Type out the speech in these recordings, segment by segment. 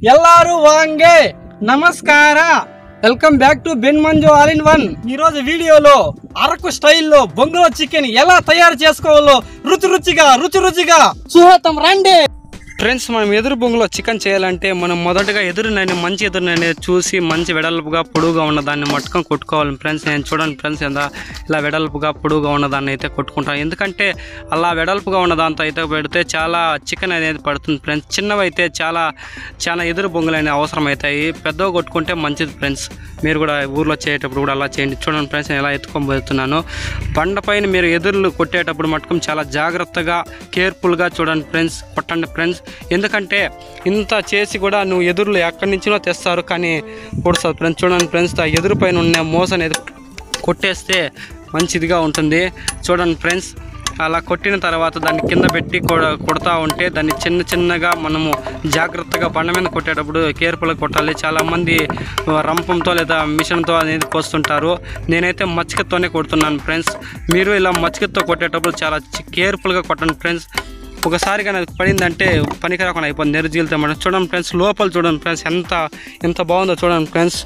ಎಲ್ಲರೂ ವಾಂಗೆ ನಮಸ್ಕಾರ welcome back to Ben Manju all in one. ఈ రోజు వీడియోలో అరకు స్టైల్లో బొంగులో చికెన్ ఎలా తయారు చేసుకోవాలో రుచిగా చూద్దాం రండి ఫ్రెండ్స్. మనం ఎదురు బొంగులో చికెన్ చేయాలంటే మనం మొదటగా మంచి ఎదురునైనా చూసి మంచి వెడల్పుగా పొడుగుగా ఉన్నదాన్ని మట్టుకొని కొట్టుకోవాలి ఫ్రెండ్స్. నేను చూడండి ఫ్రెండ్స్, ఇలా వెడల్పుగా పొడుగుగా ఉన్నదాన్ని అయితే కొట్టుకుంటాను. ఎందుకంటే అలా వెడల్పుగా ఉన్నదాంతో అయితే పెడితే చాలా చికెన్ అనేది పడుతుంది ఫ్రెండ్స్. చిన్నవైతే చాలా ఎదురు బొంగులు అనేవి అవసరం అవుతాయి. పెద్దగా కొట్టుకుంటే మంచిది ఫ్రెండ్స్. మీరు కూడా ఊర్లో చేసేటప్పుడు కూడా అలా చేయండి. చూడండి ఫ్రెండ్స్, నేను ఎలా ఎత్తుకోబోతున్నాను. బండపైన మీరు ఎదురులు కొట్టేటప్పుడు మట్టుకు చాలా జాగ్రత్తగా కేర్ఫుల్గా చూడండి ఫ్రెండ్స్, కొట్టండి ఫ్రెండ్స్. ఎందుకంటే ఇంత చేసి కూడా నువ్వు ఎదురులు ఎక్కడి నుంచినో తెస్తారు కానీ కొడుతుంది ఫ్రెండ్స్. చూడండి ఫ్రెండ్స్, ఆ ఎదురు పైన ఉన్న మోస అనేది కొట్టేస్తే మంచిదిగా ఉంటుంది. చూడండి ఫ్రెండ్స్, అలా కొట్టిన తర్వాత దాన్ని కింద పెట్టి కొడతా ఉంటే దాన్ని చిన్నగా మనము జాగ్రత్తగా బండ మీద కొట్టేటప్పుడు కేర్ఫుల్గా కొట్టాలి. చాలామంది రంపంతో లేదా మిషన్తో అనేది కోస్తుంటారు. నేనైతే మచ్చికతోనే కొడుతున్నాను ఫ్రెండ్స్. మీరు ఇలా మచ్చికతో కొట్టేటప్పుడు చాలా కేర్ఫుల్గా కొట్టండి ఫ్రెండ్స్. ఒకసారి కానీ అది పడిందంటే పనికి రాకుండా అయిపోయింది, నెరుజీలతో మనం. చూడండి ఫ్రెండ్స్, లోపల చూడండి ఫ్రెండ్స్, ఎంత బాగుందో చూడండి ఫ్రెండ్స్.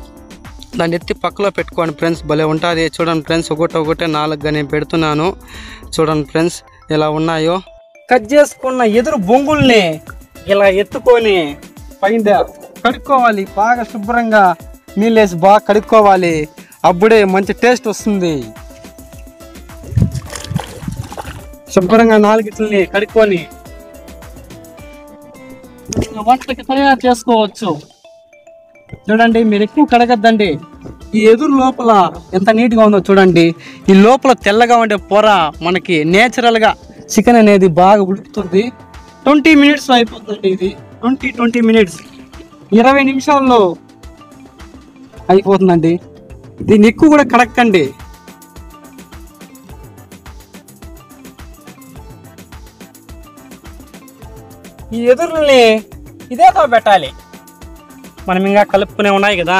దాన్ని ఎత్తి పక్కలో పెట్టుకోండి ఫ్రెండ్స్, భలే ఉంటుంది. చూడండి ఫ్రెండ్స్, ఒకటే 4గా నేను పెడుతున్నాను. చూడండి ఫ్రెండ్స్ ఎలా ఉన్నాయో. కట్ చేసుకున్న ఎదురు బొంగుల్ని ఇలా ఎత్తుకొని పైన కడుక్కోవాలి. బాగా శుభ్రంగా నీళ్ళేసి బాగా కడుక్కోవాలి. అప్పుడే మంచి టేస్ట్ వస్తుంది. శుభ్రంగా 4 గిట్లని కడుక్కొని వంటలకి తయారు చేసుకోవచ్చు. చూడండి, మీరు ఎక్కువ కడగద్దండి. ఈ ఎదురు లోపల ఎంత నీట్గా ఉందో చూడండి. ఈ లోపల తెల్లగా ఉండే పొర మనకి నేచురల్గా చికెన్ అనేది బాగా ఉడుకుతుంది. 20 మినిట్స్ అయిపోతుంది. ఇది 20 మినిట్స్ 20 నిమిషాల్లో అయిపోతుందండి. దీన్ని ఎక్కువ కూడా కడక్కండి. ఈ ఎదురుల్ని ఇదేతో పెట్టాలి. మనం ఇంకా కలుపుకునే ఉన్నాయి కదా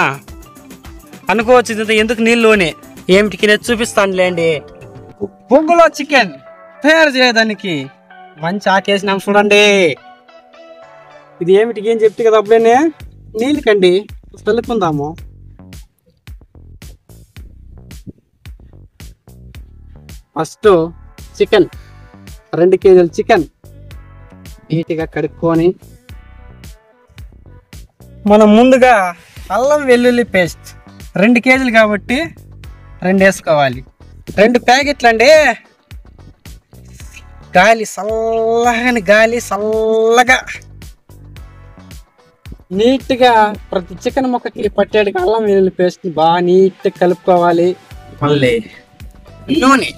అనుకోవచ్చు. ఇది ఎందుకు నీళ్ళలోనే ఏమిటికి నేను చూపిస్తానులేండి. బొంగులో చికెన్ తయారు చేయడానికి మంచి ఆకేసినాం చూడండి. ఇది ఏమిటికి ఏం చెప్తే కదా అప్పుడేనే నీళ్ళు కండి కలుపుకుందాము. ఫస్ట్ చికెన్ 2 కేజీల చికెన్ నీట్గా కడుక్కొని మనం ముందుగా అల్లం వెల్లుల్లి పేస్ట్ 2 కేజీలు కాబట్టి 2 వేసుకోవాలి. 2 ప్యాకెట్లు అండి. గాలి చల్లగా నీట్గా ప్రతి చికెన్ ముక్కకి పట్టేట్టుగా అల్లం వెల్లుల్లి పేస్ట్ బాగా నీట్గా కలుపుకోవాలి. మళ్ళీ నూనె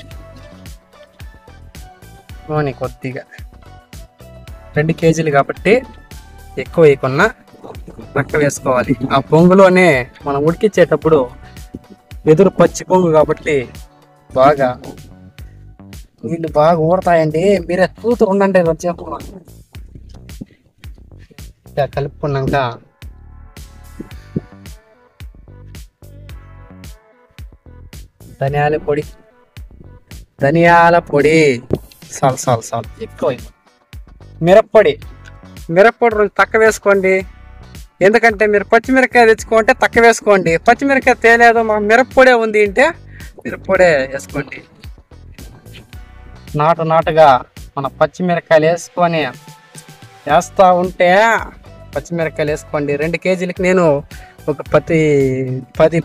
కొద్దిగా 2 కేజీలు కాబట్టి ఎక్కువ వేయకున్నా తక్కువ వేసుకోవాలి. ఆ పొంగులోనే మనం ఉడికించేటప్పుడు ఎదురు పచ్చి పొంగు కాబట్టి బాగా నీళ్ళు బాగా ఊడతాయండి. మీరే చూస్తూ ఉండండి. వచ్చేప్పుడు కలుపుకున్నాక ధనియాల పొడి సాల్ ఎక్కువ. మిరప్పొడి తక్కువ వేసుకోండి. ఎందుకంటే మీరు పచ్చిమిరకాయ తెచ్చుకుంటే తక్కువ వేసుకోండి. పచ్చిమిరకాయ తేలేదు, మా మిరప్పొడే ఉంది అంటే మిరప్పొడే వేసుకోండి. నాటుగా మన పచ్చిమిరకాయలు వేస్తూ ఉంటే పచ్చిమిరకాయలు వేసుకోండి. 2 కేజీలకి నేను ఒక 10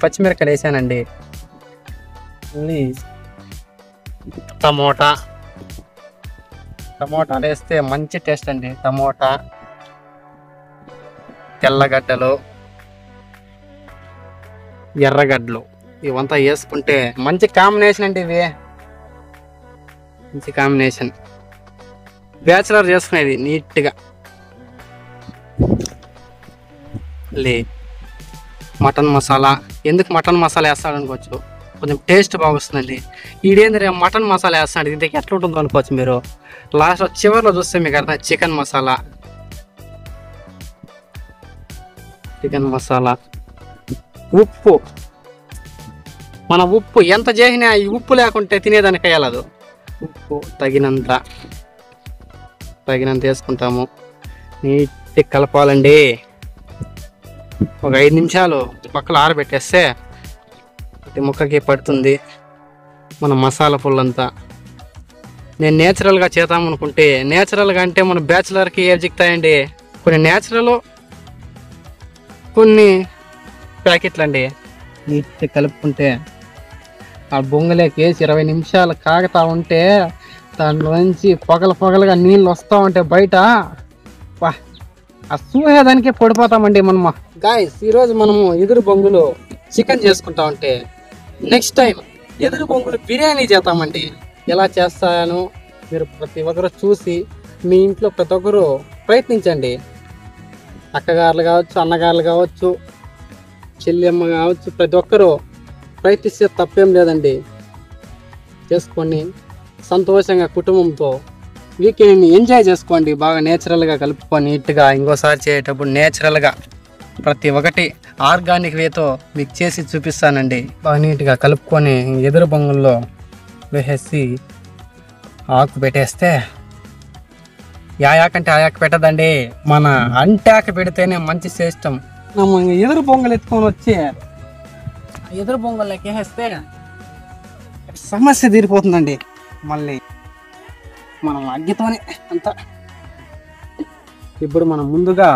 పచ్చిమిరకాయలు వేసానండి. టమోటాలు వేస్తే మంచి టేస్ట్ అండి. టమోటా, తెల్లగడ్డలు, ఎర్రగడ్డలు ఇవంతా వేసుకుంటే మంచి కాంబినేషన్ అండి. ఇవి మంచి కాంబినేషన్. బ్యాచిలర్ చేసుకునేది నీట్గా. మటన్ మసాలా, ఎందుకు మటన్ మసాలా వేస్తాడు అనుకోవచ్చు, కొంచెం టేస్ట్ బాగా వస్తుందండి. ఈడేంద్రే మటన్ మసాలా వేస్తాడు, ఇంతకీ ఎట్లా ఉంటుందో అనుకోవచ్చు మీరు. లాస్ట్లో చివరిలో చూస్తే మీకు అర్థం. చికెన్ మసాలా, ఉప్పు. మన ఉప్పు ఎంత చేసినా ఈ ఉప్పు లేకుంటే తినేదానికి అయ్యలేదు. ఉప్పు తగినంత వేసుకుంటాము. నీట్గా కలపాలండి. ఒక 5 నిమిషాలు పక్కలో ఆరబెట్టేస్తే ముక్కకి పడుతుంది మన మసాలా పుల్లంతా. నేను నేచురల్గా చేద్దామనుకుంటే, నేచురల్గా అంటే మన బ్యాచులర్కి ఏం చిక్తాయండి, కొన్ని నేచురల్ కొన్ని ప్యాకెట్లు అండి. నీట్గా కలుపుకుంటే ఆ బొంగలేకి వేసి 20 నిమిషాలు కాగుతా ఉంటే దాంట్లోంచి పొగలుగా నీళ్ళు వస్తూ ఉంటాయి బయట. ఆ చూసేదానికే పడిపోతామండి మనము. గాయస్, ఈరోజు మనము ఎదురు బొంగులు చికెన్ చేసుకుంటా ఉంటే నెక్స్ట్ టైం ఎదురు బొంగులు బిర్యానీ చేద్దామండి. ఎలా చేస్తాను మీరు ప్రతి ఒక్కరు చూసి మీ ఇంట్లో ప్రతి ఒక్కరు ప్రయత్నించండి. అక్కగారులు కావచ్చు, అన్నగారులు కావచ్చు, చెల్లెమ్మ కావచ్చు, ప్రతి ఒక్కరూ ప్రయత్నిస్తే తప్పేం లేదండి. చేసుకొని సంతోషంగా కుటుంబంతో వీకెండ్ని ఎంజాయ్ చేసుకోండి. బాగా నేచురల్గా కలుపుకొని నీట్గా ఇంకోసారి చేసేటప్పుడు నేచురల్గా ప్రతి ఒక్కటి ఆర్గానిక్ వేతో మీకు చేసి చూపిస్తానండి. బాగా నీట్గా కలుపుకొని ఎదురు బొంగుల్లో వేసేసి ఆకు పెట్టేస్తే యాకంటే ఆయాకు పెట్టదండి, మన అంటాక పెడితేనే మంచి శ్రేష్టం. ఎదురు బొంగలు ఎత్తుకొని వచ్చి ఎదురు బొంగల్లోకి వేసేస్తే సమస్య తీరిపోతుందండి. మళ్ళీ మనం అగ్గితోనే అంతా. ఇప్పుడు మనం ముందుగా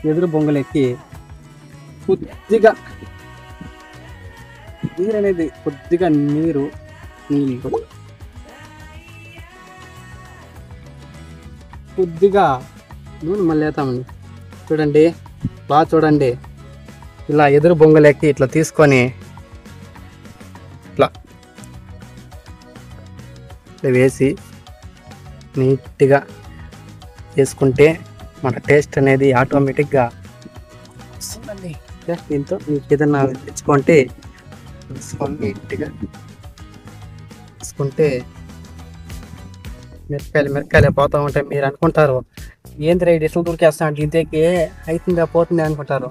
ఎదురు బొంగలెక్కి కొద్దిగా నీరు అనేది కొద్దిగా నీళ్ళు కొద్దిగా నూనె మళ్ళీ వేస్తామండి. చూడండి, బాగా చూడండి. ఇలా ఎదురు బొంగలెక్కి ఇట్లా తీసుకొని ఇట్లా వేసి నీట్గా చేసుకుంటే మన టేస్ట్ అనేది ఆటోమేటిక్గా వస్తుందండి. దీంతో మీకు ఏదైనా తెచ్చుకుంటే నీట్గా తీసుకుంటే మిరపకాయలు పోతూ ఉంటాయి. మీరు అనుకుంటారు ఏంటి రైడ్ ఎట్లా దొరికేస్తా అంటే ఇంతకి అవుతుందా పోతుంది అనుకుంటారు.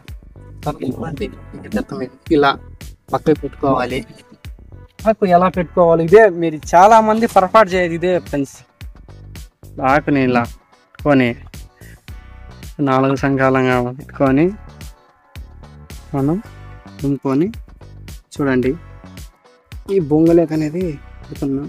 ఇలా పక్కకు పెట్టుకోవాలి. ఆకు ఎలా పెట్టుకోవాలి, ఇదే మీరు చాలా మంది పొరపాటు చేయదు. ఇదే ఫ్రెండ్స్, ఆకుని ఇలా పెట్టుకొని 4 సంఘాలంగా పెట్టుకొని మనం దుమ్ముకొని చూడండి. ఈ బొంగలేక అనేది పెడుతున్నాం.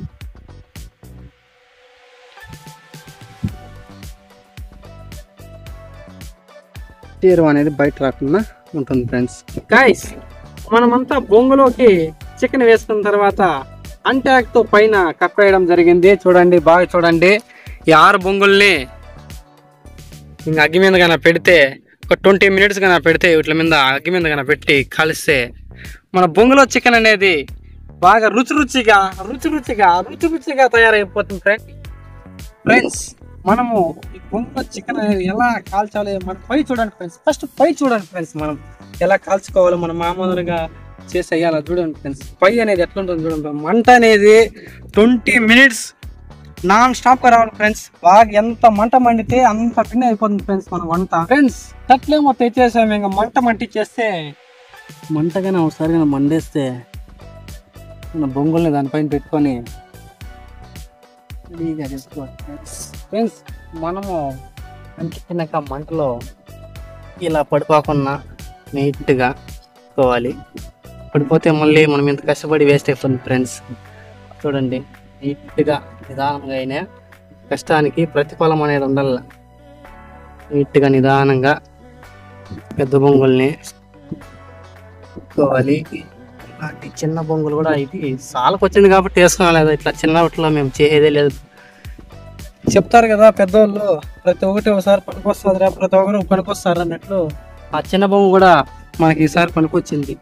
తీరు అనేది బయట రాకుండా ఉంటుంది ఫ్రెండ్స్. గైస్, మనమంతా బొంగులోకి చికెన్ వేసుకున్న తర్వాత అంటాక్తో పైన కప్పేయడం జరిగింది. చూడండి, బాగా చూడండి. ఈ 6 బొంగుల్ని ఇంకా అగ్గి మీద కన్నా పెడితే ఒక 20 మినిట్స్ కన్నా పెడితే వీటి మీద అగ్గి మీద కన్నా పెట్టి కలిస్తే మన బొంగులో చికెన్ అనేది బాగా రుచిగా తయారైపోతుంది ఫ్రెండ్స్. మనము ఈ బొంగులో చికెన్ అనేది ఎలా కాల్చాలి, మన పై చూడండి ఫ్రెండ్స్. ఫస్ట్ పై చూడండి ఫ్రెండ్స్, మనం ఎలా కాల్చుకోవాలో మనం మామూలుగా చేసేయాలి చూడండి ఫ్రెండ్స్. పై అనేది ఎట్లా ఉంటుంది చూడండి. మంట అనేది 20 మినిట్స్ నాన్ స్టాప్ గా రావాలి ఫ్రెండ్స్. బాగా ఎంత మంట మండితే అంత పిండి అయిపోతుంది ఫ్రెండ్స్ మన వంట. ఫ్రెండ్స్, కట్లేమో తెచ్చేసాము, ఇంకా మంటిచ్చేస్తే మంటగానే ఒకసారిగా మండేస్తే మన బొంగుల్ని దానిపైన పెట్టుకొని ఫ్రీగా చేసుకోవాలి ఫ్రెండ్స్. మనము అంటినాక మంటలో ఇలా పడిపోకుండా నీట్గా పెట్టుకోవాలి. పడిపోతే మళ్ళీ మనం ఇంత కష్టపడి వేస్ట్ అయిపోతుంది ఫ్రెండ్స్. చూడండి, నీట్గా నిదానంగా అయినా కష్టానికి ప్రతిఫలం అనేది ఉండాలి. నీట్గా నిదానంగా పెద్ద బొంగుల్ని పెట్టుకోవాలి. ఇలాంటి చిన్న బొంగులు కూడా ఇది సాలకు వచ్చింది కాబట్టి వేసుకోవాలి. లేదా ఇట్లా చిన్న వాటిలో మేము చేసేదే లేదు. చెప్తారు కదా పెద్దవాళ్ళు, ప్రతి ఒక్కటి ఒకసారి పనికొస్తుందిరా, ప్రతి ఒక్కరు పనికొస్తారు అన్నట్లు ఆ చిన్న బొంగు కూడా మనకి ఈసారి పనికొచ్చింది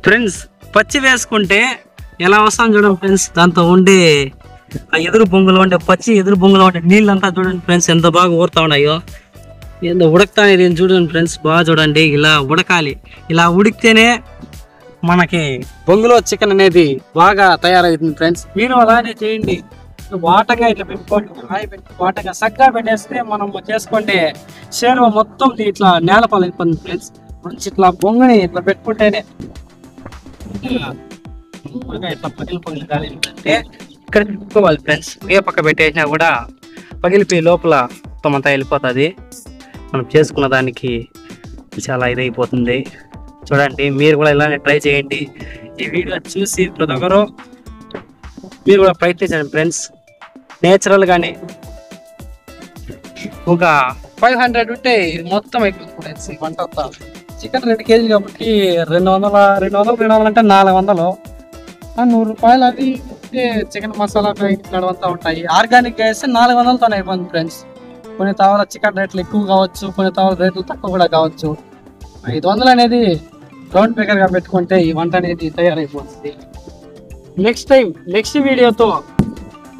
ఫ్రెండ్స్. పచ్చి వేసుకుంటే ఎలా వస్తాను చూడండి ఫ్రెండ్స్. దాంతో ఉండే ఆ ఎదురు బొంగులో ఉండే ఎదురు బొంగులో ఉండే నీళ్ళంతా చూడండి ఫ్రెండ్స్, ఎంత బాగా ఊరుతా ఉన్నాయో. ఏందో ఉడకతా అనేది చూడండి ఫ్రెండ్స్, బాగా చూడండి. ఇలా ఉడకాలి. ఇలా ఉడికితేనే మనకి బొంగులో చికెన్ అనేది బాగా తయారవుతుంది ఫ్రెండ్స్. మీరు అలానే చేయండి. వాటగా ఇట్లా పెట్టుకోండి, వాటగా సగ్గా పెట్టేస్తే మనం చేసుకుంటే షేర్వ మొత్తం ఇట్లా నేలపాలు అయిపోతుంది ఫ్రెండ్స్. మంచి ఇట్లా బొంగుని ఇట్లా పెట్టుకుంటేనే ఇట్లా పగిలి గాలి అంటే ఇక్కడ పెట్టుకోవాలి ఫ్రెండ్స్. ఏ పక్క పెట్టేసినా కూడా పగిలిపోయి లోపల మొత్తం అంతా వెళ్ళిపోతుంది. మనం చేసుకున్న దానికి చాలా ఇదైపోతుంది. చూడండి, మీరు కూడా ఇలానే ట్రై చేయండి. ఈ వీడియో చూసి ప్రతి ఒక్కరు మీరు కూడా ప్రయత్నించండి ఫ్రెండ్స్. నేచురల్గానే ఒక 500 ఉంటే ఇది మొత్తం అయిపోతుంది ఫ్రెండ్స్. ఈ వంట అంతా చికెన్ 2 కేజీలు కాబట్టి 200 అంటే 400. 100 రూపాయలు అది చికెన్ మసాలా నడవంతా ఉంటాయి. ఆర్గానిక్ వేస్తే 400తో అయిపోతుంది ఫ్రెండ్స్. కొన్ని తావల చికెన్ రేట్లు ఎక్కువ కావచ్చు, కొన్ని తావల రేట్లు తక్కువ కూడా కావచ్చు. 500 అనేది రౌండ్ ఫిగర్గా పెట్టుకుంటే ఈ వంట అనేది తయారైపోతుంది. నెక్స్ట్ వీడియోతో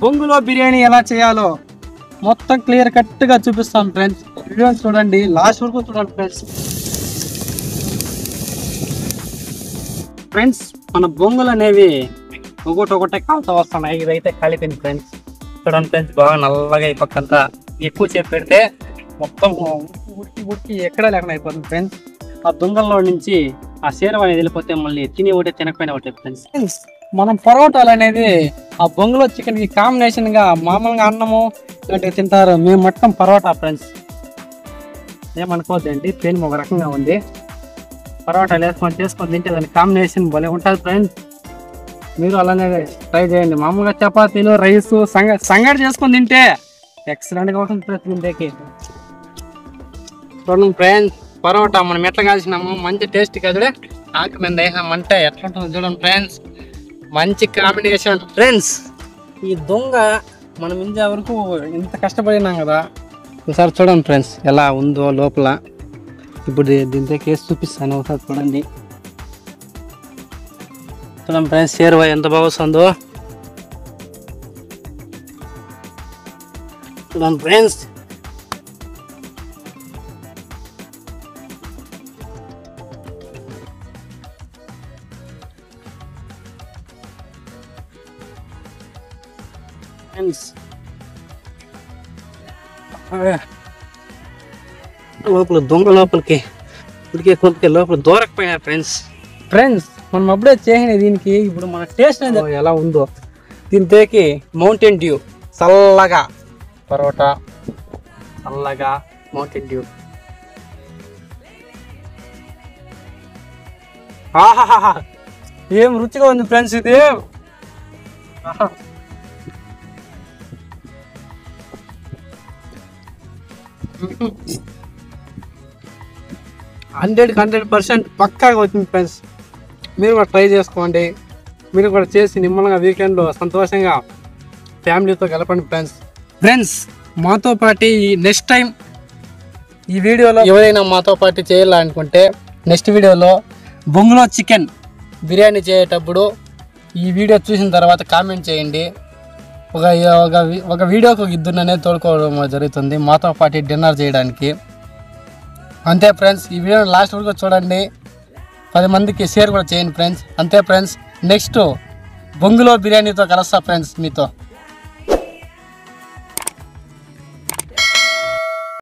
బొంగులో బిర్యానీ ఎలా చేయాలో మొత్తం క్లియర్ కట్గా చూపిస్తాను ఫ్రెండ్స్. వీడియో చూడండి, లాస్ట్ వరకు చూడండి ఫ్రెండ్స్. మన బొంగులు అనేవి ఒకటే కాలుతా వస్తున్నాయి. ఇదైతే కాలిపోయింది ఫ్రెండ్స్. చూడండి ఫ్రెండ్స్, బాగా నల్లగా ఈ పక్కంతా ఎక్కువ సేపు పెడితే మొత్తం ఉడికి ఎక్కడ లేకుండా అయిపోతుంది ఫ్రెండ్స్. ఆ దొంగల్లో నుంచి ఆ సేరం అనేది వెళ్ళిపోతే మళ్ళీ తిని ఒకటే తినకపోయినా ఒకటే ఫ్రెండ్స్. మనం పరోటాలు అనేది ఆ బొంగులో చికెన్కి కాంబినేషన్గా మామూలుగా అన్నము ఇలాంటివి తింటారు. మేము మొత్తం పరోటా ఫ్రెండ్స్. ఏమనుకోవద్దండి, పెయిన్ ఒక రకంగా ఉంది. పరోటాలు చేసుకొని తింటే దాని కాంబినేషన్ భలే ఉంటుంది ఫ్రెండ్స్. మీరు అలానే ట్రై చేయండి. మామూలుగా చపాతీలు రైస్ సంగటి చేసుకొని తింటే ఎక్సలెంట్గా ఉంటుంది ఫ్రెండ్స్. తింటేకి చూడండి ఫ్రెండ్స్, పరోటా మనం ఎట్లా కాల్చినాము మంచి టేస్ట్ కదా. ఆకు మీద వేసామంటే ఎట్లా ఉంటుంది చూడండి ఫ్రెండ్స్. మంచి కాంబినేషన్ ఫ్రెండ్స్. ఈ దొంగ మనం ఇంజా వరకు ఇంత కష్టపడినాం కదా, ఒకసారి చూడండి ఫ్రెండ్స్ ఎలా ఉందో లోపల. ఇప్పుడు దీంతో కేసు చూపిస్తాను, ఒకసారి చూడండి. చూడండి ఫ్రెండ్స్, షేర్వా ఎంత బాగా వస్తుందో చూడండి ఫ్రెండ్స్. లోపల దొంగ లోపలికి ఉడికే కొద్దిగా లోపల దూరకపోయినా ఫ్రెండ్స్ మనం అప్పుడే చేసిన దీనికి ఇప్పుడు మన టేస్ట్ అనేది ఎలా ఉందో. దీంతోకి మౌంటైన్ డ్యూ చల్లగా పరోటా, చల్లగా మౌంటైన్ డ్యూ. ఆహాహా, ఏం రుచిగా ఉంది ఫ్రెండ్స్ ఇది. 100% పక్కాగా వచ్చింది ఫ్రెండ్స్. మీరు కూడా ట్రై చేసుకోండి. మీరు కూడా చేసి నిమ్మలంగా వీకెండ్లో సంతోషంగా ఫ్యామిలీతో గడపండి ఫ్రెండ్స్. మాతో పాటు నెక్స్ట్ టైం ఈ వీడియోలో ఎవరైనా మాతో పాటు చేయాలనుకుంటే నెక్స్ట్ వీడియోలో బొంగులో చికెన్ బిర్యానీ చేసేటప్పుడు ఈ వీడియో చూసిన తర్వాత కామెంట్ చేయండి. ఒక వీడియోకి ఇద్దరు అనేది తోడుకోవడం జరుగుతుంది మాతో పాటు డిన్నర్ చేయడానికి. అంతే ఫ్రెండ్స్, ఈ వీడియో లాస్ట్ వరకు చూడండి. 10 మందికి షేర్ కూడా చేయండి ఫ్రెండ్స్. అంతే ఫ్రెండ్స్, నెక్స్ట్ బొంగులో బిర్యానీతో కలుస్తా ఫ్రెండ్స్ మీతో.